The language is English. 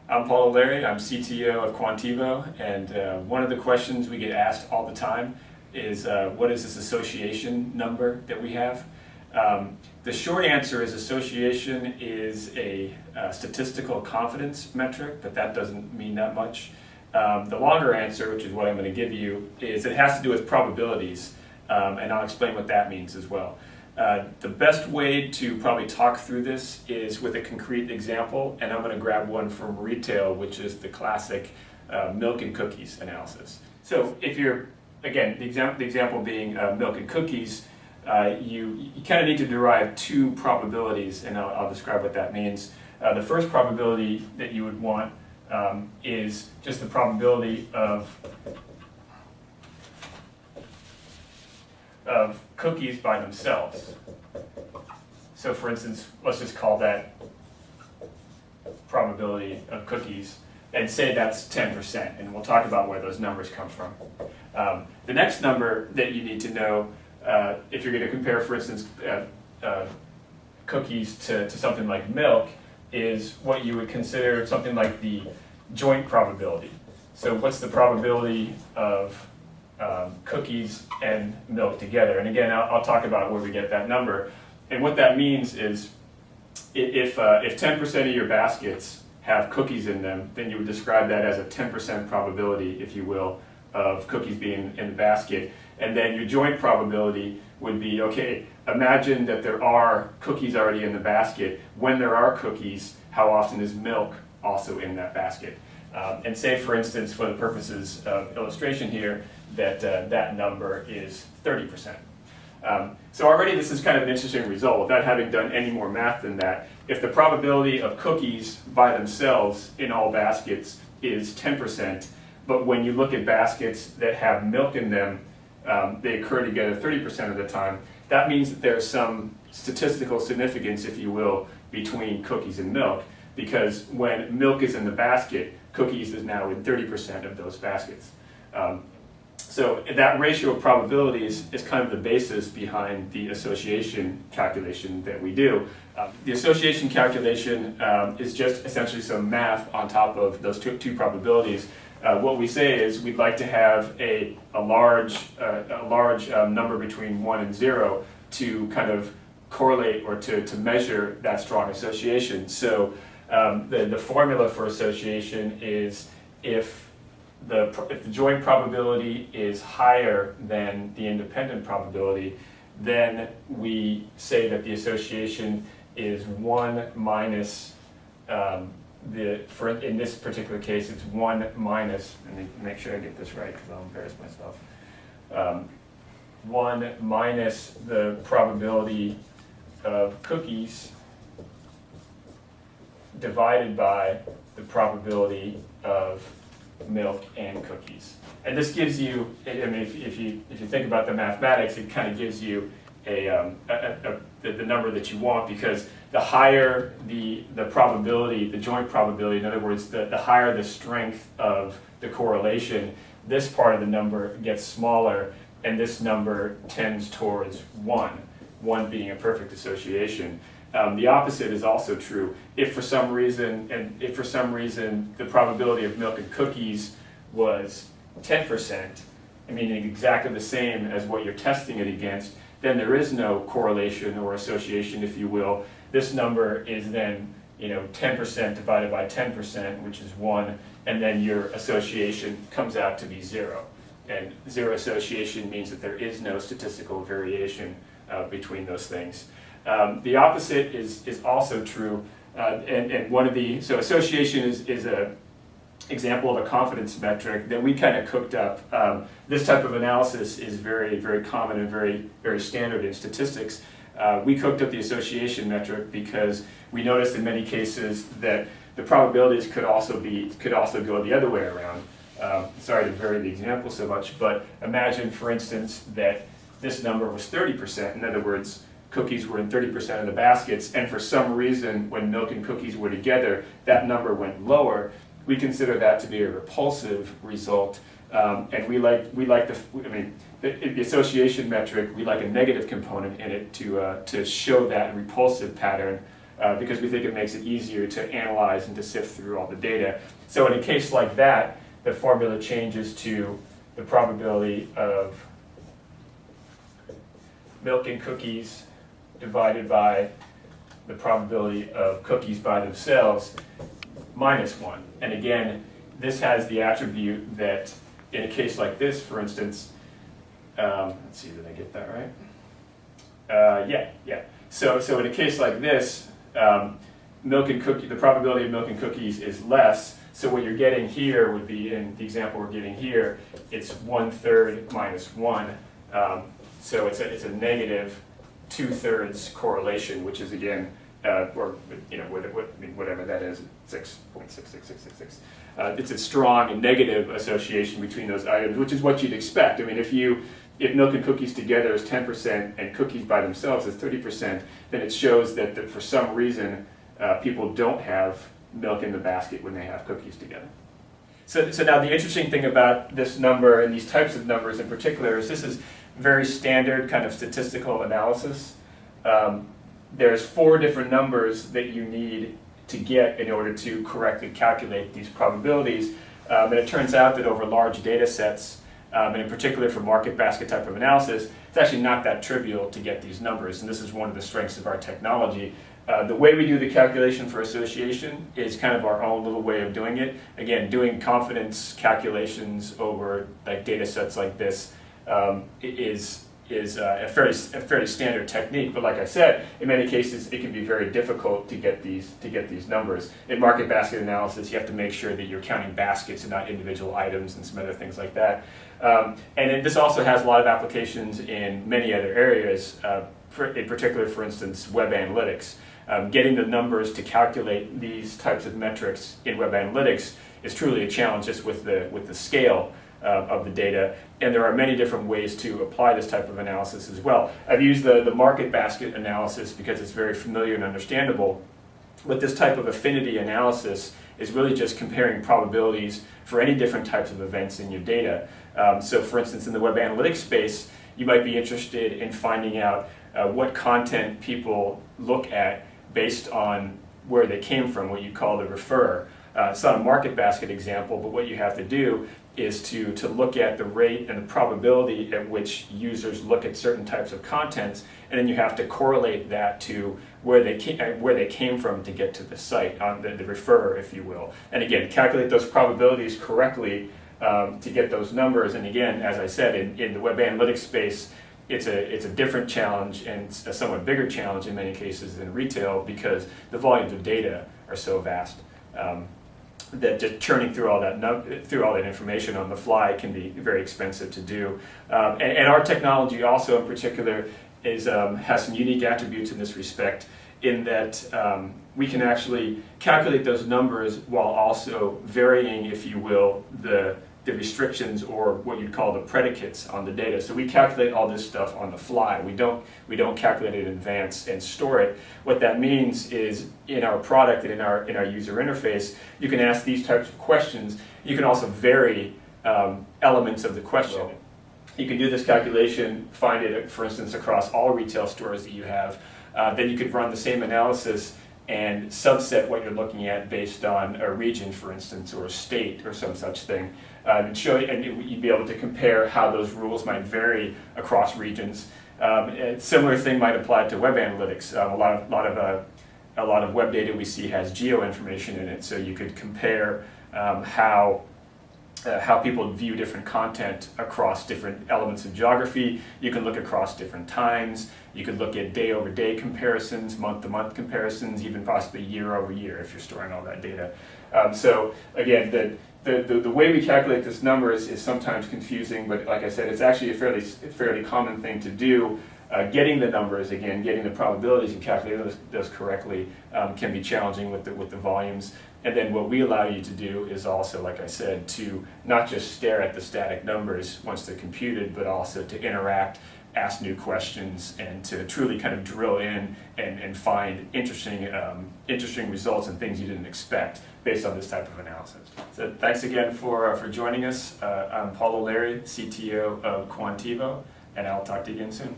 I'm Paul O'Leary, I'm CTO of Quantivo, and one of the questions we get asked all the time is what is this association number that we have? The short answer is association is a statistical confidence metric, but that doesn't mean that much. The longer answer, which is what I'm going to give you, is it has to do with probabilities, and I'll explain what that means as well. The best way to probably talk through this is with a concrete example, and I'm going to grab one from retail, which is the classic milk and cookies analysis. So if you're, again, the example being milk and cookies, you kind of need to derive two probabilities, and I'll describe what that means. The first probability that you would want is just the probability of cookies by themselves. So for instance, let's just call that probability of cookies and say that's 10%, and we'll talk about where those numbers come from. The next number that you need to know, if you're going to compare, for instance, cookies to something like milk, is what you would consider something like the joint probability. So what's the probability of cookies and milk together? And again, I'll talk about where we get that number. And what that means is if 10% of your baskets have cookies in them, then you would describe that as a 10% probability, if you will, of cookies being in the basket. And then your joint probability would be, okay, imagine that there are cookies already in the basket. When there are cookies, how often is milk also in that basket? And say, for instance, for the purposes of illustration here, that that number is 30%. So already this is kind of an interesting result without having done any more math than that. If the probability of cookies by themselves in all baskets is 10%, but when you look at baskets that have milk in them, they occur together 30% of the time, that means that there's some statistical significance, if you will, between cookies and milk, because when milk is in the basket, cookies is now in 30% of those baskets. So that ratio of probabilities is kind of the basis behind the association calculation that we do. The association calculation is just essentially some math on top of those two probabilities. What we say is we'd like to have a large number between 1 and 0 to kind of correlate or to measure that strong association. So the formula for association is if the joint probability is higher than the independent probability, then we say that the association is 1 minus in this particular case, it's 1 minus, let me make sure I get this right because I'll embarrass myself. 1 minus the probability of cookies divided by the probability of milk and cookies. And this gives you, I mean, if you think about the mathematics, it kind of gives you the number that you want, because the higher the probability, the joint probability, in other words, the higher the strength of the correlation, this part of the number gets smaller, and this number tends towards 1 being a perfect association. The opposite is also true. If for some reason the probability of milk and cookies was 10%, meaning exactly the same as what you're testing it against, then there is no correlation or association, if you will. This number is then 10% divided by 10%, which is 1, and then your association comes out to be 0. And 0 association means that there is no statistical variation between those things. The opposite is also true, and one of the, so association is a example of a confidence metric that we kind of cooked up. This type of analysis is very, very common and very, very standard in statistics. We cooked up the association metric because we noticed in many cases that the probabilities could also go the other way around. Sorry to vary the example so much, but imagine, for instance, that this number was 30%. In other words, cookies were in 30% of the baskets, and for some reason, when milk and cookies were together, that number went lower. We consider that to be a repulsive result, and we like the association metric. We like a negative component in it to show that repulsive pattern. because we think it makes it easier to analyze and to sift through all the data. So in a case like that, the formula changes to the probability of milk and cookies divided by the probability of cookies by themselves minus 1. And again, this has the attribute that in a case like this, for instance, let's see, did I get that right? Yeah. So in a case like this, the probability of milk and cookies is less. So what you're getting here would be, in the example we're getting here, it's 1/3 minus 1. So it's a negative 2/3 correlation, which is again, or whatever that is, 6.66666. It's a strong and negative association between those items, which is what you'd expect. I mean, if milk and cookies together is 10% and cookies by themselves is 30%, then it shows that for some reason people don't have milk in the basket when they have cookies together. So now the interesting thing about this number and these types of numbers in particular is this is very standard kind of statistical analysis. There's 4 different numbers that you need to get in order to correctly calculate these probabilities. And it turns out that over large data sets, and in particular for market basket type of analysis, it's actually not that trivial to get these numbers. And this is one of the strengths of our technology. The way we do the calculation for association is kind of our own little way of doing it. Again, doing confidence calculations over like data sets like this is a fairly standard technique. But like I said, in many cases, it can be very difficult to get these numbers. In market basket analysis, you have to make sure that you're counting baskets and not individual items and some other things like that. And this also has a lot of applications in many other areas. In particular, for instance, web analytics. Getting the numbers to calculate these types of metrics in web analytics is truly a challenge just with the scale of the data, and there are many different ways to apply this type of analysis as well. I've used the market basket analysis because it's very familiar and understandable, but this type of affinity analysis is really just comparing probabilities for any different types of events in your data. So for instance, in the web analytics space, you might be interested in finding out what content people look at based on where they came from, what you call the refer. It's not a market basket example, but what you have to do is to look at the rate and the probability at which users look at certain types of content, and then you have to correlate that to where they came from to get to the site, on the refer, if you will. And again, calculate those probabilities correctly to get those numbers. And again, as I said, in the web analytics space, it's a different challenge and a somewhat bigger challenge in many cases than retail because the volumes of data are so vast. That just churning through all that information on the fly can be very expensive to do. And our technology also in particular has some unique attributes in this respect in that we can actually calculate those numbers while also varying, if you will, the restrictions or what you'd call the predicates on the data. So we calculate all this stuff on the fly. We don't calculate it in advance and store it. What that means is in our product and in our user interface, you can ask these types of questions. You can also vary elements of the question. You can do this calculation, find it, for instance, across all retail stores that you have. Then you could run the same analysis and subset what you're looking at based on a region, for instance, or a state or some such thing. And you'd be able to compare how those rules might vary across regions. A similar thing might apply to web analytics. A lot of web data we see has geo information in it, so you could compare how people view different content across different elements of geography. You can look across different times. You could look at day-over-day comparisons, month-to-month comparisons, even possibly year-over-year if you're storing all that data. So again, the way we calculate this number is sometimes confusing, but like I said, it's actually a fairly common thing to do. Getting the numbers, again, getting the probabilities and calculating those correctly can be challenging with the volumes. And then what we allow you to do is also, like I said, to not just stare at the static numbers once they're computed, but also to interact, ask new questions, and to truly kind of drill in and find interesting results and things you didn't expect based on this type of analysis. So thanks again for joining us. I'm Paul O'Leary, CTO of Quantivo, and I'll talk to you again soon.